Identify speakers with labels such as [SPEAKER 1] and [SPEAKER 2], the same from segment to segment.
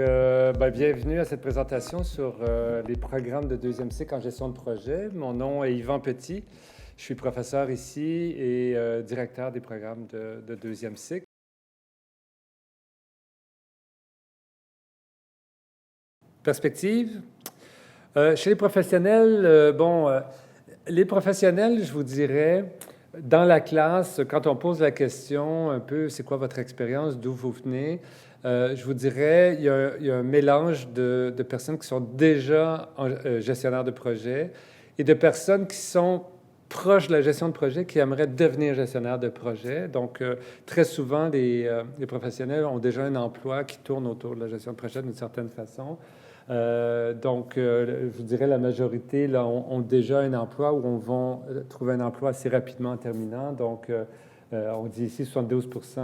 [SPEAKER 1] Bienvenue à cette présentation sur les programmes de deuxième cycle en gestion de projet. Mon nom est Yvan Petit. Je suis professeur ici et directeur des programmes de deuxième cycle. Perspective. Chez les professionnels, les professionnels, je vous dirais, dans la classe, quand on pose la question un peu, c'est quoi votre expérience, d'où vous venez, je vous dirais, il y a un mélange de personnes qui sont déjà gestionnaires de projet et de personnes qui sont proches de la gestion de projet, qui aimeraient devenir gestionnaire de projet. Donc, très souvent, les professionnels ont déjà un emploi qui tourne autour de la gestion de projet d'une certaine façon. Je vous dirais la majorité là, ont déjà un emploi ou on va trouver un emploi assez rapidement en terminant. Donc, on dit ici 72%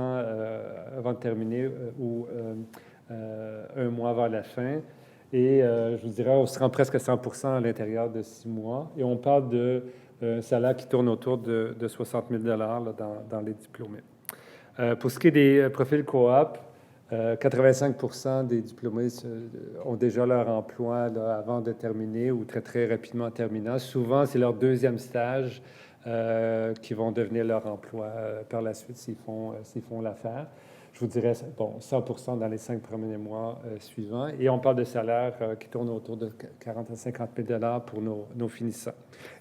[SPEAKER 1] avant de terminer ou un mois avant la fin. Et je vous dirais, on se rend presque à 100% à l'intérieur de 6 mois. Et on parle d'un salaire qui tourne autour de 60 000 là, dans les diplômés. Pour ce qui est des profils coop, 85% des diplômés ont déjà leur emploi là, avant de terminer ou très, très rapidement en terminant. Souvent, c'est leur deuxième stage qui vont devenir leur emploi par la suite s'ils font l'affaire. Je vous dirais, 100% dans les 5 premiers mois suivants. Et on parle de salaires qui tournent autour de 40 à 50 000 pour nos finissants.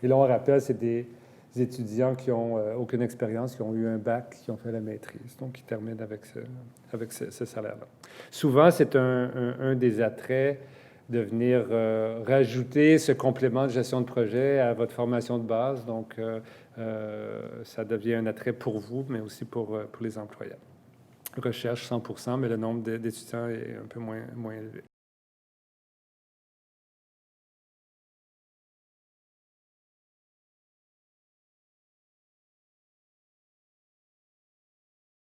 [SPEAKER 1] Et là, on rappelle, c'est des étudiants qui n'ont aucune expérience, qui ont eu un bac, qui ont fait la maîtrise, donc qui terminent avec ce salaire-là. Souvent, c'est un des attraits de venir rajouter ce complément de gestion de projet à votre formation de base. Donc, ça devient un attrait pour vous, mais aussi pour les employeurs. Recherche 100%, mais le nombre d'étudiants est un peu moins élevé.